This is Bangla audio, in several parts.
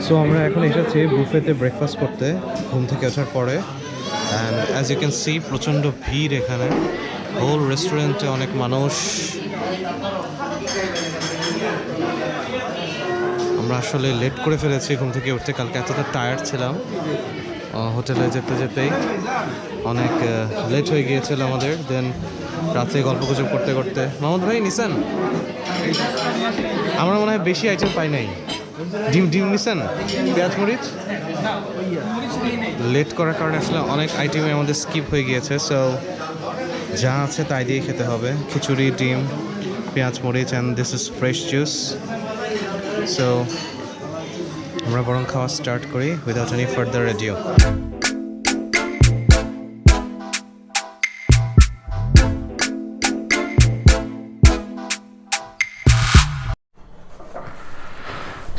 সো আমরা এখন এসেছি বুফেতে ব্রেকফাস্ট করতে ঘুম থেকে ওঠার পরে। And as you can see প্রচণ্ড ভিড় এখানে, হোল রেস্টুরেন্টে অনেক মানুষ। আমরা আসলে লেট করে ফেলেছি ঘুম থেকে উঠতে, কালকে এতটা টায়ার্ড ছিলাম। হোটেলে যেতে যেতেই অনেক লেট হয়ে গিয়েছিল আমাদের। দেন রাত্রে গল্পগুজব করতে করতে মোহাম্মদ ভাই নিছেন? আমরা মনে হয় বেশি আইটেম পাই নাই। ডিম ডিম নিছেন? পেঁয়াজ মরিচ? লেট করার কারণে আসলে অনেক আইটেমে আমাদের স্কিপ হয়ে গিয়েছে। সো যা আছে তাই দিয়ে খেতে হবে, খিচুড়ি, ডিম, পেঁয়াজ মরিচ, and this is fresh juice. So আমরা বরং খাওয়া স্টার্ট করি without any further radio.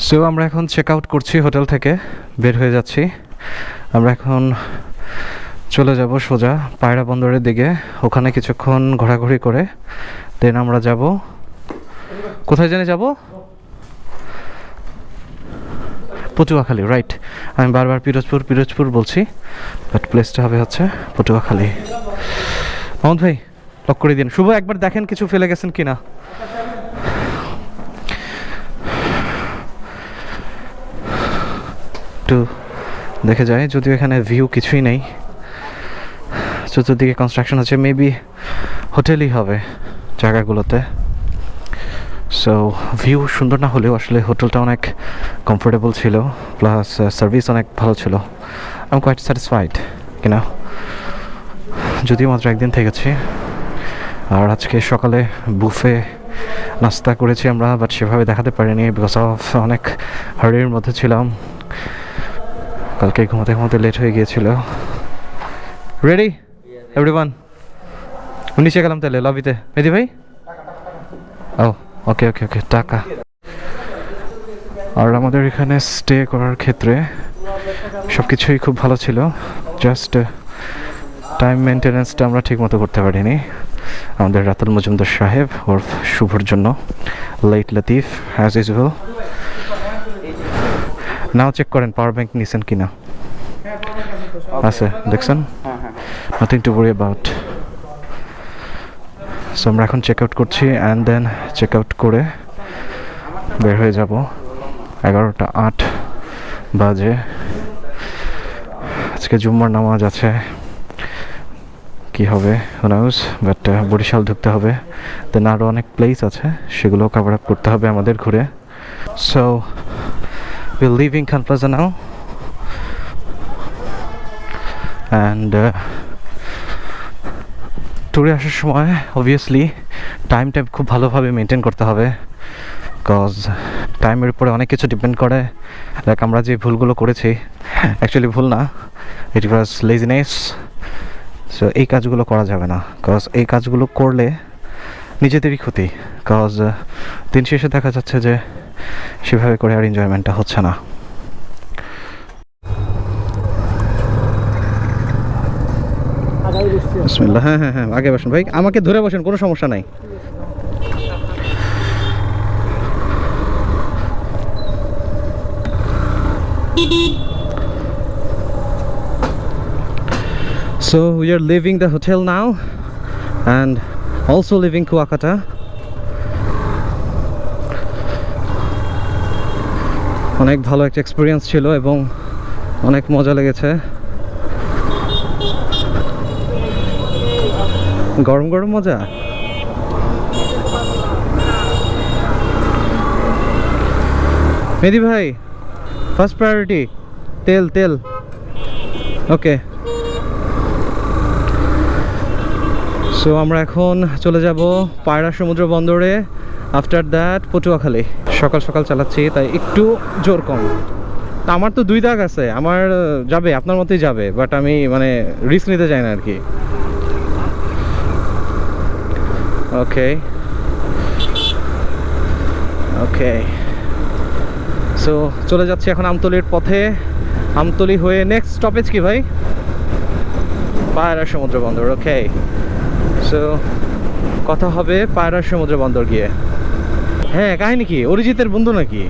So আমরা এখন চেক আউট করছি, হোটেল থেকে বের হয়ে যাচ্ছি। আমরা এখন চলে যাব সোজা পায়রা বন্দরের দিকে, ওখানে কিছুক্ষণ ঘোরাঘুরি করে দেন আমরা যাব কোথায় জানি যাব, পটুয়াখালী। রাইট, আমি বারবার পিরোজপুর পিরোজপুর বলছি, বাট প্লেসটা হবে হচ্ছে পটুয়াখালী। মোহাম্মদ ভাই লক করে দিন। শুভ একবার দেখেন কিছু ফেলে গেছেন কিনা। একটু দেখে যায়, যদিও এখানে ভিউ কিছুই নেই, চতুর্দিকে কনস্ট্রাকশন হচ্ছে, মেবি হোটেলই হবে জায়গাগুলোতে। সো ভিউ সুন্দর না হলেও আসলে হোটেলটা অনেক কমফোর্টেবল ছিল, প্লাস সার্ভিস অনেক ভালো ছিল। আই এম কোয়াইট স্যাটিসফাইড কিনা, যদিও মাত্র একদিন থেকেছি। আর আজকে সকালে বুফে নাস্তা করেছি আমরা, বাট সেভাবে দেখাতে পারিনি বিকজ অফ অনেক হারির মধ্যে ছিলাম। কালকে ঘুমাতে ঘুমাতে লেট হয়ে গিয়েছিল। Ready everyone? নিচে গেলাম তাহলে লবিতে। মেদি ভাই, ও ওকে ওকে ওকে, টাকা। আর আমাদের এখানে স্টে করার ক্ষেত্রে সব কিছুই খুব ভালো ছিল, জাস্ট টাইম মেনটেন্যান্সটা আমরা ঠিক মতো করতে পারিনি। আমাদের রাতুল মজুমদার সাহেব ওর শুভর জন্য লেট লতিফ অ্যাজ ইউজুয়াল। নাও চেক করেন পাওয়ার ব্যাংক নিছেন কিনা, আছে দেখছেন? Nothing to worry about. So আমরা এখন চেক আউট করছি, অ্যান্ড দেন চেক আউট করে বের হয়ে যাব। 11:08 বাজে। আজকে জুম্মার নামাজ আছে, কি হবে হু নোজ, বাট বরিশাল ঢুকতে হবে। দেন আরও অনেক প্লেস আছে, সেগুলো কভার আপ করতে হবে আমাদের ঘুরে। So we're leaving Khan Plaza now, and ট্যুরে আসার সময় অবভিয়াসলি টাইমটা খুব ভালোভাবে মেনটেন করতে হবে, বিকজ টাইমের উপরে অনেক কিছু ডিপেন্ড করে। লাইক আমরা যে ভুলগুলো করেছি, অ্যাকচুয়ালি ভুল না, ইট ওয়াজ লেজিনেস। সো এই কাজগুলো করা যাবে না, বিকজ এই কাজগুলো করলে নিজেদেরই ক্ষতি, বিকজ দিন শেষে দেখা যাচ্ছে যে সেভাবে করে আর এনজয়মেন্টটা হচ্ছে না। বিসমিল্লাহ। হ্যাঁ হ্যাঁ হ্যাঁ, আগে বসেন ভাই, আমাকে ধরে বসেন, কোনো সমস্যা নাই। So we are leaving the hotel now and also leaving Kuakata. অনেক ভালো একটা এক্সপিরিয়েন্স ছিল এবং অনেক মজা লেগেছে। গরম গরম মজা। মেদি ভাই, ফার্স্ট প্রায়োরিটি তেল তেল। ওকে, সো আমরা এখন চলে যাব পায়রা সমুদ্র বন্দরে, আফটার দ্যাট পটুয়াখালী। সকাল সকাল চালাচ্ছি তাই একটু জোর কম। তা আমার তো 2 দাগ আছে, আমার যাবে, আপনার মতোই যাবে, বাট আমি মানে রিস্ক নিতে চাই না আর কি। ওকে ওকে, সো চলে যাচ্ছি এখন আমতলির পথে। আমতলি হয়ে নেক্সট স্টপেজ কি ভাই? পায়রা সমুদ্র বন্দর। ওকে, সো কথা হবে পায়রা সমুদ্র বন্দর গিয়ে। হ্যাঁ, কাহিনী কি? অরিজিতের বন্ধু নাকি?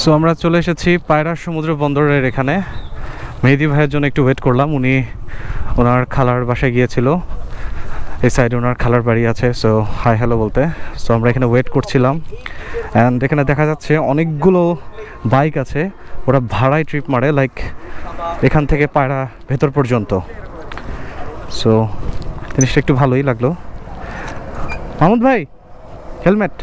সো আমরা চলে এসেছি পায়রা সমুদ্র বন্দরের এখানে। মেহেদি ভাইয়ের জন্য একটু ওয়েট করলাম, উনি ওনার খালার বাসায় গিয়েছিল, এই সাইডে ওনার খালার বাড়ি আছে। সো হাই হ্যালো বলতে, সো আমরা এখানে ওয়েট করছিলাম। অ্যান্ড এখানে দেখা যাচ্ছে অনেকগুলো বাইক আছে, ওরা ভাড়ায় ট্রিপ মারে, লাইক এখান থেকে পায়রা ভেতর পর্যন্ত। সো জিনিসটা একটু ভালোই লাগলো। মাহমুদ ভাই হেলমেট,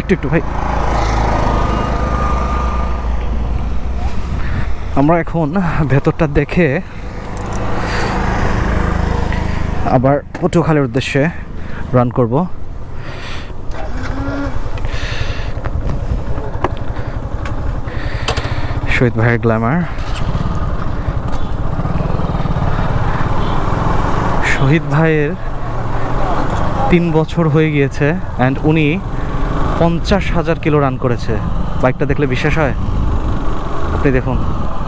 একটু একটু ভাই। আমরা এখন ভেতরটা দেখে আবার পটুয়াখালীর উদ্দেশ্যে রান করব। শহীদ ভাইয়ের গ্ল্যামার। শহীদ ভাইয়ের 3 বছর হয়ে গিয়েছে অ্যান্ড উনি 50,000 কিলো রান করেছে। বাইকটা দেখলে বিশ্বাস হয়? আপনি দেখুন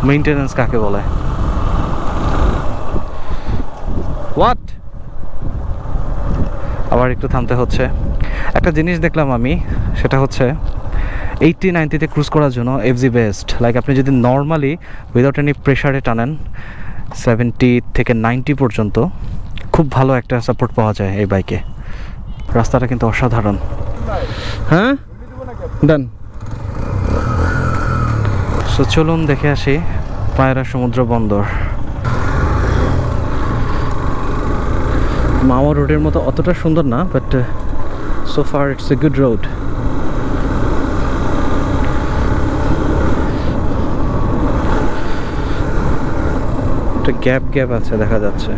মেইনটেনেন্স কাকে বলে। হোয়াট, আবার একটু থামতে হচ্ছে। একটা জিনিস দেখলাম আমি, সেটা হচ্ছে 80-90-তে ক্রুজ করার জন্য এফজি বেস্ট। লাইক আপনি যদি নর্মালি উইদাউট এনি প্রেশারে টানেন 70 থেকে 90 পর্যন্ত, খুব ভালো একটা সাপোর্ট পাওয়া যায় এই বাইকে। রাস্তাটা কিন্তু অসাধারণ। হ্যাঁ ডান। সো চলুন দেখে আসি পায়রা সমুদ্র বন্দর। মাওয়া রোডের মতো অতটা সুন্দর না, but so far it's a good road. একটা গ্যাপ গ্যাপ আছে দেখা যাচ্ছে।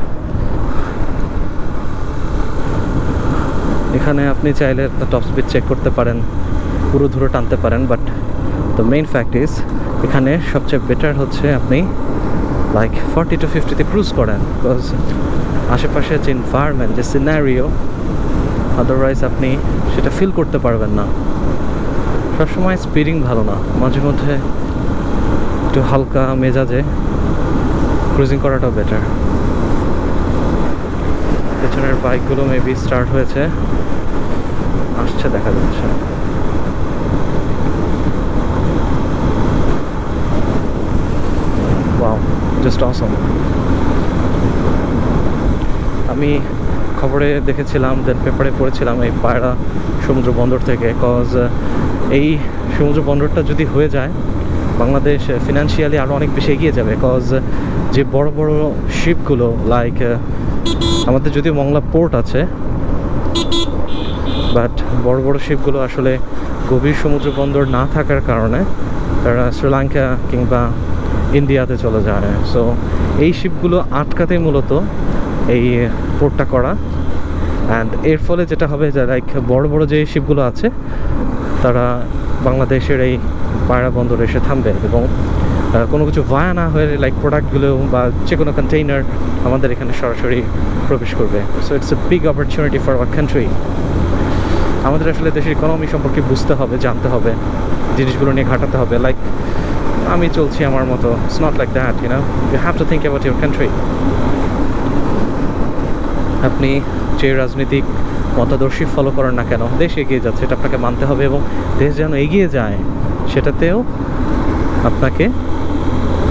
এখানে আপনি চাইলে টপ স্পিড চেক করতে পারেন, পুরো ধরে টানতে পারেন, but the main fact is এখানে সবচেয়ে বেটার হচ্ছে আপনি লাইক 40 to 50-তে ক্রুজ করেন, বিকজ আশেপাশে যে এনভায়রনমেন্ট, যে সিনারিও, আদারওয়াইজ আপনি সেটা ফিল করতে পারবেন না। সবসময় স্পিডিং ভালো না, মাঝে মধ্যে একটু হালকা মেজাজে ক্রুজিং করাটাও বেটার। পেছনের বাইকগুলো মেবি স্টার্ট হয়েছে, আসছে দেখা যাচ্ছে। ওয়াও, জাস্ট অসম। আমি খবরে দেখেছিলাম, দেন পেপারে পড়েছিলাম এই পায়রা সমুদ্র বন্দর থেকে, কজ এই সমুদ্র বন্দরটা যদি হয়ে যায় বাংলাদেশ ফিনান্সিয়ালি আরও অনেক বেশি এগিয়ে যাবে। কজ যে বড় বড় শিপগুলো, লাইক আমাদের যদিও মংলা পোর্ট আছে, বাট বড় বড় শিপগুলো আসলে গভীর সমুদ্র বন্দর না থাকার কারণে তারা শ্রীলঙ্কা কিংবা ইন্ডিয়াতে চলে যায়। সো এই শিপগুলো আটকাতে মূলত এই পোর্টটা করা। অ্যান্ড এর ফলে যেটা হবে যে লাইক বড় বড় যে শিপগুলো আছে তারা বাংলাদেশের এই পায়রা বন্দরে এসে থামবে এবং কোনো কিছু ভায়া না হয়ে লাইক প্রোডাক্টগুলো বা যে কোনো কন্টেইনার আমাদের এখানে সরাসরি প্রবেশ করবে। So it's a big opportunity for our country. আমাদের আসলে দেশের ইকোনমি সম্পর্কে বুঝতে হবে, জানতে হবে, জিনিসগুলো নিয়ে ঘাটাতে হবে। লাইক আমি চলছি আমার মতো, it's not like that, you know, you have to think about your country. আপনি যে রাজনৈতিক মতাদর্শী ফলো করেন না কেন, দেশ এগিয়ে যাচ্ছে এটা আপনাকে মানতে হবে, এবং দেশ যেন এগিয়ে যায় সেটাতেও আপনাকে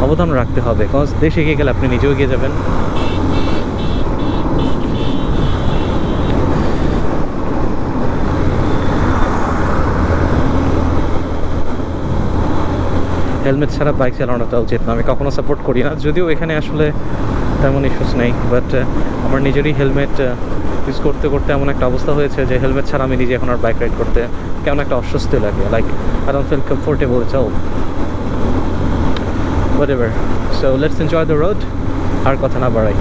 অবদান রাখতে হবে। কজ দেশ এগিয়ে গেলে আপনি নিজেও এগিয়ে যাবেন। হেলমেট ছাড়া বাইক চালানোটা উচিত না, আমি কখনো সাপোর্ট করি না, যদিও এখানে আসলে তেমন ইস্যুস নেই। বাট আমার নিজেরই হেলমেট ইউজ করতে করতে এমন একটা অবস্থা হয়েছে যে হেলমেট ছাড়া আমি নিজে এখন আর বাইক রাইড করতে কেমন একটা অস্বস্তি লাগে। Like I don't feel comfortable at all. Whatever, so let's enjoy the road. আর কথা না বাড়াই।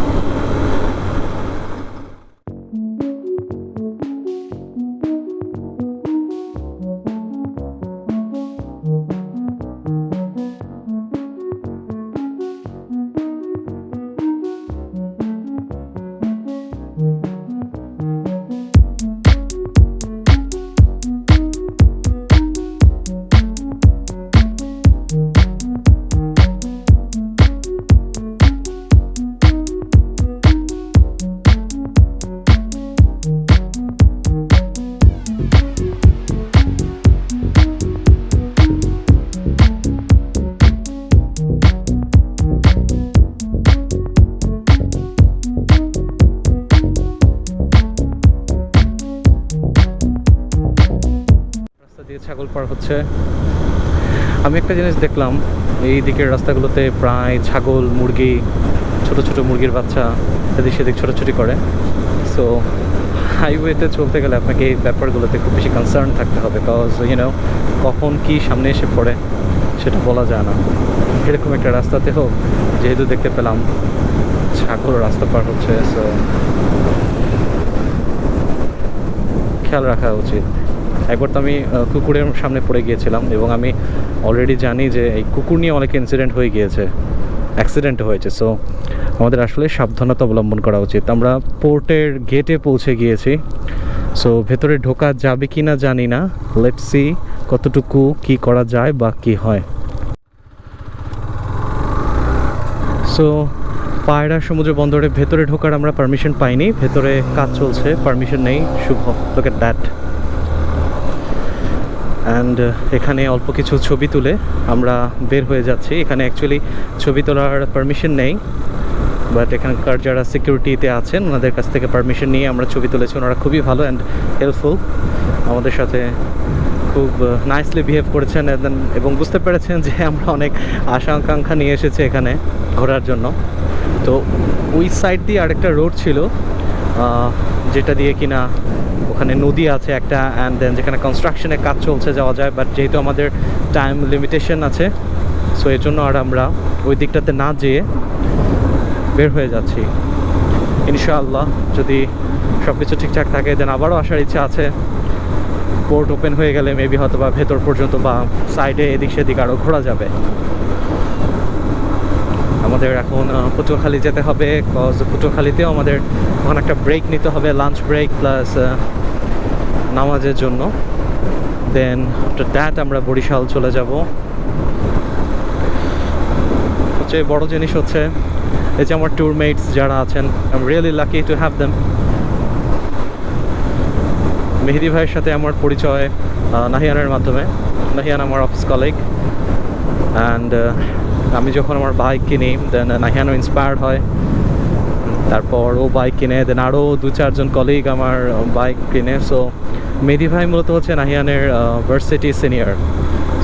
দিয়ে ছাগল পার হচ্ছে। আমি একটা জিনিস দেখলাম, এই দিকের রাস্তাগুলোতে প্রায় ছাগল, মুরগি, ছোট ছোট মুরগির বাচ্চা এদিক সেদিক ছোটাছুটি করে। সো হাইওয়েতে চলতে গেলে আপনাকে এই ব্যাপারগুলোতে খুব বেশি কনসার্ন থাকতে হবে, কজ ইউনো কখন কি সামনে এসে পড়ে সেটা বলা যায় না। এরকম একটা রাস্তাতে হোক, যেহেতু দেখতে পেলাম ছাগল রাস্তা পার হচ্ছে, সো খেয়াল রাখা উচিত। একবার তো আমি কুকুরের সামনে পড়ে গিয়েছিলাম, এবং আমি অলরেডি জানি যে এই কুকুর নিয়ে অনেক ইনসিডেন্ট হয়ে গিয়েছে, অ্যাক্সিডেন্ট হয়েছে। সো আমাদের আসলে সাবধানতা অবলম্বন করা উচিত। আমরা পোর্টের গেটে পৌঁছে গিয়েছি, সো ভেতরে ঢোকা যাবে কি না জানি না। লেটস সি কতটুকু কি করা যায় বা কি হয়। সো পায়রা সমুদ্র বন্দরের ভেতরে ঢোকার আমরা পারমিশন পাইনি, ভেতরে কাজ চলছে, পারমিশন নেই। শুভ, লুক এট দ্যাট। অ্যান্ড এখানে অল্প কিছু ছবি তুলে আমরা বের হয়ে যাচ্ছি। এখানে অ্যাকচুয়ালি ছবি তোলার পারমিশন নেই, বাট এখানকার যারা সিকিউরিটিতে আছেন ওনাদের কাছ থেকে পারমিশন নিয়ে আমরা ছবি তুলেছি। ওনারা খুবই ভালো অ্যান্ড হেল্পফুল, আমাদের সাথে খুব নাইসলি বিহেভ করেছেন, এবং বুঝতে পেরেছেন যে আমরা অনেক আশা আকাঙ্ক্ষা নিয়ে এসেছি এখানে ঘোরার জন্য। তো ওই সাইড দিয়ে আরেকটা রোড ছিল, যেটা দিয়ে কিনা ওখানে নদী আছে একটা, অ্যান্ড দেন যেখানে কনস্ট্রাকশনের কাজ চলছে যাওয়া যায়। বাট যেহেতু আমাদের টাইম লিমিটেশন আছে, সো এর জন্য আর আমরা ওই দিকটাতে না যেয়ে বের হয়ে যাচ্ছি। ইনশাআল্লাহ যদি সব কিছু ঠিকঠাক থাকে, দেন আবারও আসার ইচ্ছা আছে। পোর্ট ওপেন হয়ে গেলে মেবি হয়তো বা ভেতর পর্যন্ত বা সাইডে এদিক সেদিক আরও ঘোরা যাবে। আমাদের এখন পটুয়াখালী যেতে হবে, কজ পটুয়াখালীতেও আমাদের এখন একটা ব্রেক নিতে হবে, লাঞ্চ ব্রেক প্লাস নামাজের জন্য। দেন আফটার দ্যাট আমরা বরিশাল চলে যাব। সবচেয়ে বড় জিনিস হচ্ছে এই যে আমার ট্যুরমেটস যারা আছেন, I am really lucky to have them. Mehedi ভাইয়ের সাথে আমার পরিচয় নাহিয়ানের মাধ্যমে। নাহিয়ান আমার অফিস কলিগ, অ্যান্ড আমি যখন আমার বাইক কিনি দেন নাহিয়ানও ইন্সপায়ার্ড হয়, তারপর ও বাইক কিনে, দেন আরও 2-4 কলিগ আমার বাইক কিনে। সো মেহেদি ভাই মূলত হচ্ছে নাহিয়ানের ভার্সিটি সিনিয়র।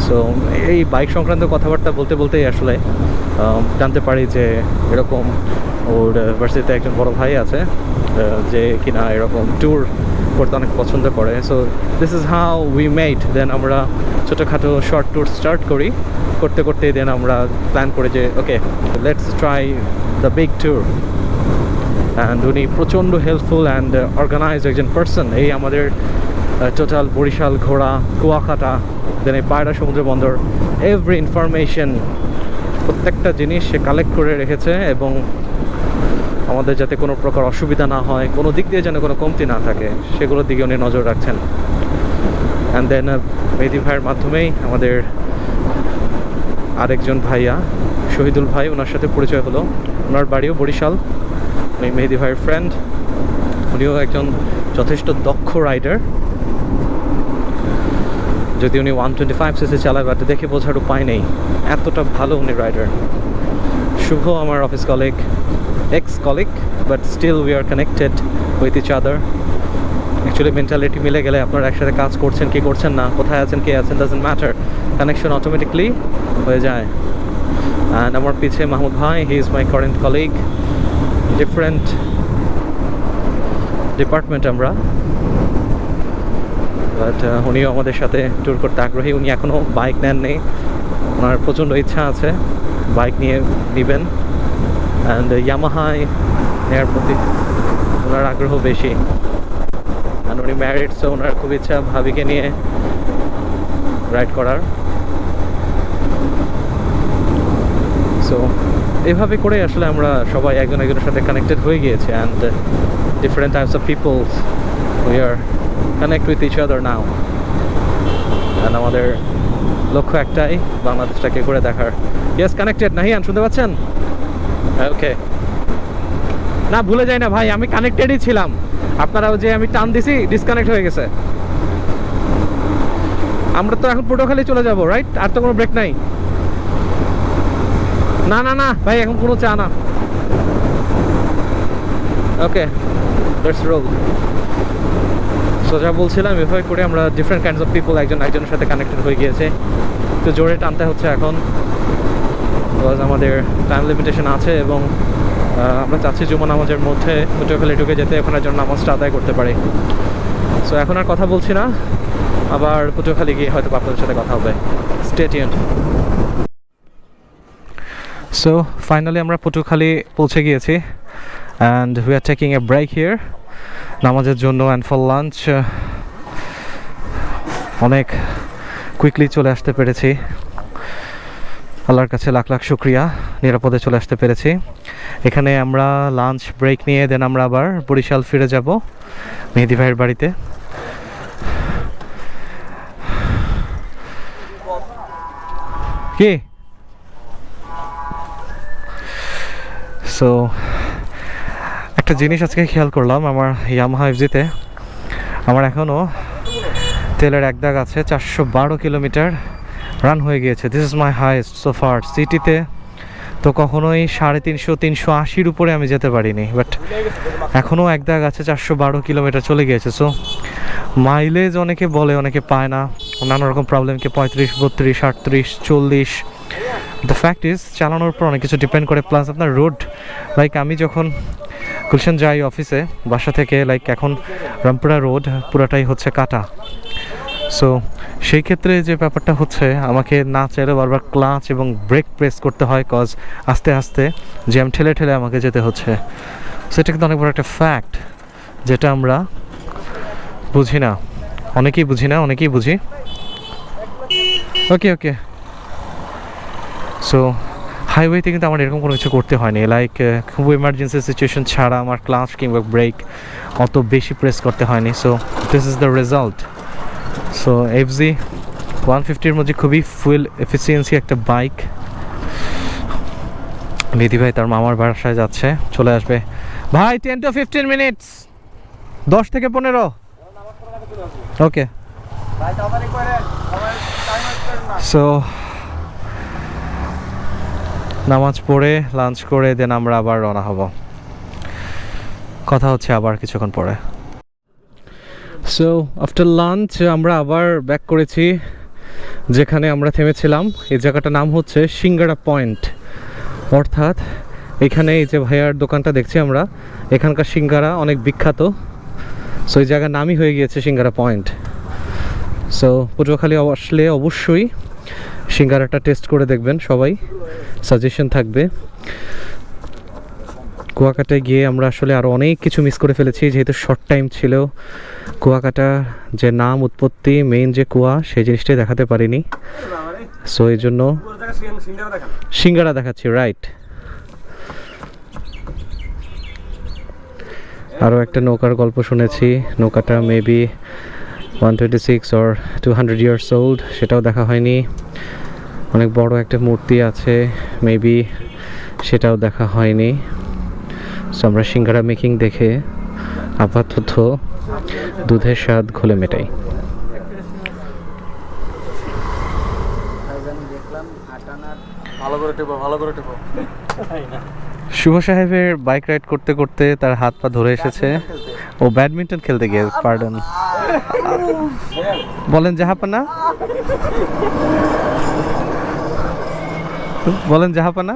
সো এই বাইক সংক্রান্ত কথাবার্তা বলতে বলতেই আসলে জানতে পারি যে এরকম ওর ভার্সিটিতে একজন বড় ভাই আছে যে কিনা এরকম ট্যুর করতে অনেক পছন্দ করে। So this is how we made. Then আমরা ছোটোখাটো শর্ট ট্যুর স্টার্ট করি, করতে করতে দেন আমরা প্ল্যান করি যে okay let's try the big tour. And উনি প্রচণ্ড হেল্পফুল অ্যান্ড অর্গানাইজড একজন পার্সন। এই আমাদের টোটাল বরিশাল ঘোরা, কুয়াকাটা, দেন এই পায়রা সমুদ্র বন্দর, এভরি ইনফরমেশন প্রত্যেকটা জিনিস সে কালেক্ট করে রেখেছে এবং আমাদের যাতে কোনো প্রকার অসুবিধা না হয়, কোনো দিক দিয়ে যেন কোনো কমতি না থাকে, সেগুলোর দিকে উনি নজর রাখছেন। অ্যান্ড দেন মেহেদি ভাইয়ের মাধ্যমেই আমাদের আরেকজন ভাইয়া শহীদুল ভাই, ওনার সাথে পরিচয় হলো। ওনার বাড়িও বরিশাল, উনি মেহেদি ভাইয়ের ফ্রেন্ড। উনিও একজন যথেষ্ট দক্ষ রাইডার, যদি উনি 125cc চালায়, বাট দেখে বোঝার উপায় নেই এতটা ভালো উনি রাইডার। শুভ আমার office colleague, ex colleague, but still we are connected with each other. Actually mentality মিলে গেলে আপনারা একসাথে কাজ করছেন কি করছেন না, কোথায় আছেন কে আছেন, ডাজন্ট ম্যাটার, কানেকশন অটোমেটিকলি হয়ে যায়। অ্যান্ড আমার পিছে মাহমুদ ভাই, he is my current colleague, different department আমরা, বাট উনিও আমাদের সাথে ট্যুর করতে আগ্রহী। উনি এখনও বাইক নেননি, ওনার প্রচণ্ড ইচ্ছা আছে বাইক নেবেন। অ্যান্ড ইয়ামাহায় নেওয়ার প্রতি ওনার আগ্রহ বেশি। অ্যান্ড উনি ম্যারিড, সো ওনার খুব ইচ্ছা ভাবিকে নিয়ে রাইড করার। সো এইভাবে করে আসলে আমরা সবাই একজন একজনের সাথে কানেক্টেড হয়ে গিয়েছি। And different types of peoples we are connect with each other now. And আমাদের লক্ষ্য একটাই, বাংলাদেশটাকে করে দেখার। ইয়েস, কানেক্টেড নাহিয়ান, শুনতে পাচ্ছেন? ওকে, না ভুলে যাই না ভাই, আমি কানেক্টেডই ছিলাম। আপনারাও যে আমি টান দিছি, ডিসকানেক্ট হয়ে গেছে। আমরা তো এখন পটুয়াখালী চলে যাব, রাইট? আর তো কোনো ব্রেক নাই। না না না ভাই, এখন কোনো চা না। ওকে, লেটস রোল। সো যা বলছিলাম, এভাবে করে আমরা ডিফারেন্ট কাইন্ডস অফ পিপল একজন একজনের সাথে কানেক্টেড হয়ে গিয়েছে। তো জোরে টানতে হচ্ছে এখন, বিকজ আমাদের টাইম লিমিটেশন আছে এবং আমরা চাচ্ছি জুমা নামাজের মধ্যে পটুয়াখালী ঢুকে যেতে, ওখানে জন্য নামাজটা আদায় করতে পারি। সো এখন আর কথা বলছি না, আবার পটুয়াখালী গিয়ে হয়তো আপনাদের সাথে কথা হবে। Stay tuned. সো ফাইনালি আমরা পটুয়াখালী পৌঁছে গিয়েছি and we are taking a break here নামাজের জন্য অ্যান্ড ফর লাঞ্চ। অনেক কুইকলি চলে আসতে পেরেছি, আল্লাহর কাছে লাখ লাখ শুক্রিয়া, নিরাপদে চলে আসতে পেরেছি। এখানে আমরা লাঞ্চ ব্রেক নিয়ে দেন আমরা আবার বরিশাল ফিরে যাব মেহেদি ভাইয়ের বাড়িতে। কি সো একটা জিনিস আজকে খেয়াল করলাম, আমার ইয়ামাহা এফজিতে আমার এখনও তেলের এক দাগ আছে। 412 কিলোমিটার রান হয়ে গিয়েছে। This is my highest so far. সিটিতে তো কখনোই 350 380-র উপরে আমি যেতে পারিনি, বাট এখনও এক দাগ আছে, 412 কিলোমিটার চলে গিয়েছে। সো মাইলেজ অনেকে বলে, অনেকে পায় না, নানা রকম প্রবলেমকে 35, 32, 38, 40। দ্য ফ্যাক্ট ইজ চালানোর উপর অনেক কিছু ডিপেন্ড করে, প্লাস আপনার রোড। লাইক আমি যখন গুলশান যাই অফিসে বাসা থেকে, লাইক এখন রামপুরা রোড পুরাটাই হচ্ছে কাটা। সো সেই ক্ষেত্রে যে ব্যাপারটা হচ্ছে, আমাকে না চাইলে বারবার ক্লাচ এবং ব্রেক প্রেস করতে হয়, কজ আস্তে আস্তে জ্যাম ঠেলে ঠেলে আমাকে যেতে হচ্ছে। সেটা কিন্তু অনেক বড় একটা ফ্যাক্ট, যেটা আমরা বুঝি না, অনেকেই বুঝি না, অনেকেই বুঝি। ওকে ওকে, সো হাইওয়েতে কিন্তু আমার এরকম কোনো কিছু করতে হয়নি। লাইক খুব এমার্জেন্সি সিচুয়েশন ছাড়া আমার ক্লাচ কিংবা ব্রেক অত বেশি প্রেস করতে হয়নি। So this is the result. So FG 150-র মধ্যে খুবই ফুয়েল এফিসিয়েন্সি একটা বাইক। মেহেদি ভাই তার মামার বাসায় যাচ্ছে, চলে আসবে ভাই 10 to 15 মিনিটস, 10 থেকে 15। ওকে, সো নামাজ পড়ে লাঞ্চ করে দেন আমরা আবার রওনা হব। কথা হচ্ছে আবার কিছুক্ষণ পরে। সো আফটার লাঞ্চ আমরা আবার ব্যাক করেছি যেখানে আমরা থেমেছিলাম। এই জায়গাটার নাম হচ্ছে সিঙ্গারা পয়েন্ট, অর্থাৎ এখানে এই যে ভাইয়ার দোকানটা দেখছি আমরা, এখানকার সিঙ্গারা অনেক বিখ্যাত। সো এই জায়গার নামই হয়ে গিয়েছে সিঙ্গারা পয়েন্ট। সো পটুয়াখালী আসলে অবশ্যই সিঙ্গারাটা টেস্ট করে দেখবেন সবাই, সাজেশন থাকবে। কুয়াকাটায় গিয়ে আমরা আসলে আরও অনেক কিছু মিস করে ফেলেছি, যেহেতু শর্ট টাইম ছিল। কুয়াকাটা যে নাম, উৎপত্তি, মেইন যে কুয়া, সেই জিনিসটাই দেখাতে পারিনি। সো এই জন্য সিঙ্গারা দেখাচ্ছি, রাইট। আরও একটা নৌকার গল্প শুনেছি, নৌকাটা মেবি 126 or 200 years old, সেটাও দেখা হয়নি। অনেক বড় একটা মূর্তি আছে, মেবি সেটাও দেখা হয়নি। সো আমরা সিঙ্গারা মেকিং দেখে আপাতত দুধের স্বাদ ঘোলে মেটাই। শুভ সাহেবের বাইক রাইড করতে করতে তার হাত পা ধরে এসেছে। ও ব্যাডমিন্টন খেলতে গিয়ে, পার্ডন। বলেন জাহাপানা, বলেন জাহাপানা।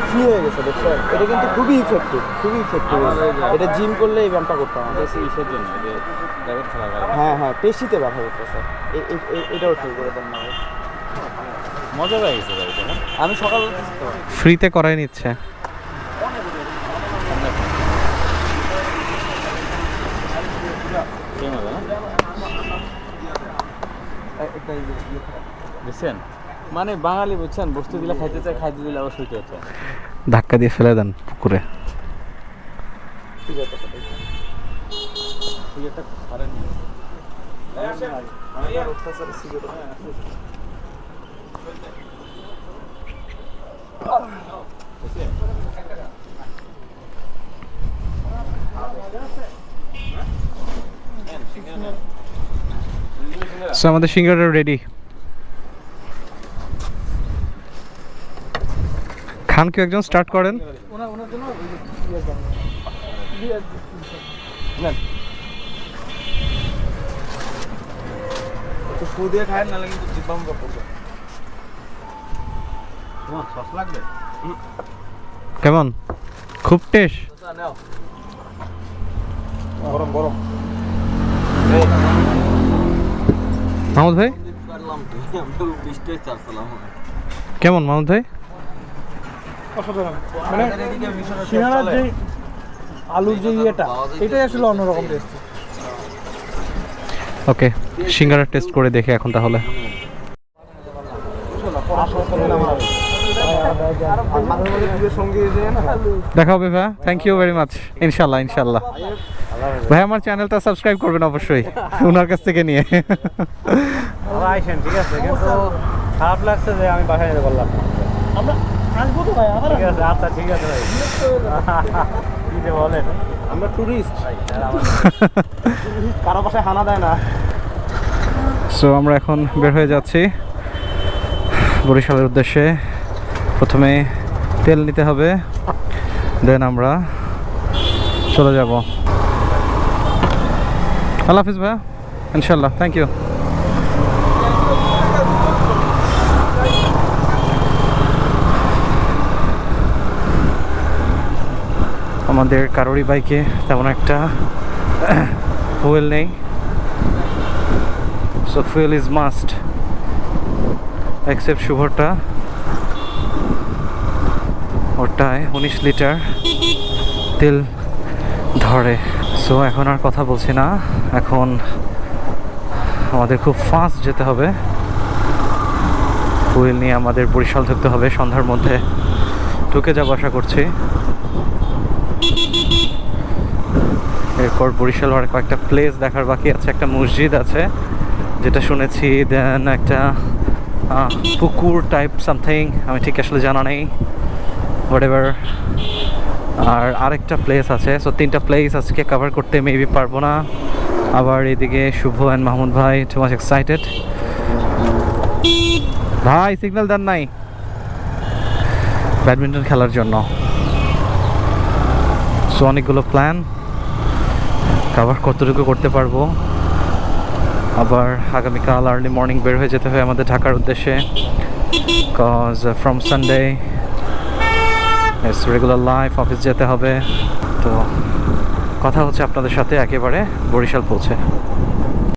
ফ্রি হয়ে গেছে দেখছো, এটা কিন্তু খুবই ইফেক্টিভ, খুবই ইফেক্টিভ। এটা জিম করলে এই ব্যায়ামটা করতে হবে। ইসের জন্য যে হ্যাঁ হ্যাঁ পেশিতে ব্যথা করতেছে, এটাও ঠিক করে দেন না। মজা পেয়ে গেছে আমি সকাল ফ্রিতে করাই নিচ্ছে। বুঝছেন, মানে বাঙালি বুঝছেন, বস্তু দিলে খাইতে চায়, খাইতে দিলে আবার শুইতে হচ্ছে। ধাক্কা দিয়ে ফেলে দেন পুকুরে। আমাদের সিঙ্গারা রেডি। খান কেউ একজন স্টার্ট করেন। কেমন? খুব টেস্ট। গরম গরম মাহমুদ ভাই কেমন? মাহমুদ ভাই মানে সিঙ্গারার যে আলুর যে ইয়েটা, এটাই আসলে অন্যরকম টেস্ট। ওকে, সিঙ্গারা টেস্ট করে দেখে এখন তাহলে। দেখা হবে ভাই, থ্যাংক ইউ ভেরি মাচ। ইনশাল্লাহ ইনশাল্লাহ ভাই, আমার চ্যানেলটা সাবস্ক্রাইব করবেন অবশ্যই ওনার কাছ থেকে নিয়ে। ঠিক আছে, কিন্তু খারাপ লাগছে যে আমি বাসায় যেতে পারলাম না। আমরা আসবো তো ভাই, ঠিক আছে, আচ্ছা ঠিক আছে ভাই। কি যে বলেন, আমরা টুরিস্ট, কারো বাসায় হানা দেয় না। সো আমরা এখন বের হয়ে যাচ্ছি বরিশালের উদ্দেশ্যে। প্রথমে তেল নিতে হবে, দেন আমরা চলে যাব। আল্লাহ হাফিজ ভাইয়া, ইনশাল্লাহ, থ্যাংক ইউ। আমাদের কারোরই বাইকে তেমন একটা ফুয়েল নেই, so fuel is must, except শুভরটা, ওটায় 19 লিটার তেল ধরে। সো এখন আর কথা বলছি না, এখন আমাদের খুব ফাস্ট যেতে হবে। ফুয়েল নিয়ে আমাদের বরিশাল ঢুকতে হবে, সন্ধ্যার মধ্যে ঢুকে যাবো আশা করছি। এরপর বরিশাল আর কয়েকটা প্লেস দেখার বাকি আছে। একটা মসজিদ আছে যেটা শুনেছি, দেন একটা পুকুর টাইপ সামথিং, আমি ঠিক আসলে জানা নেই, হোয়াটএভার। আর আরেকটা প্লেস আছে। সো 3টা প্লেস আজকে কভার করতে মেবি পারবো না। আবার এদিকে শুভ অ্যান্ড মাহমুদ ভাই টু মাচ এক্সাইটেড। ভাই সিগন্যাল দেন নাই ব্যাডমিন্টন খেলার জন্য। সো অনেকগুলো প্ল্যান, কভার কতটুকু করতে পারবো। আবার আগামীকাল আর্লি মর্নিং বের হয়ে যেতে হবে আমাদের ঢাকার উদ্দেশ্যে, cause from Sunday it's regular life, office যেতে হবে। তো কথা হচ্ছে আপনাদের সাথে একেবারে বরিশাল পৌঁছে।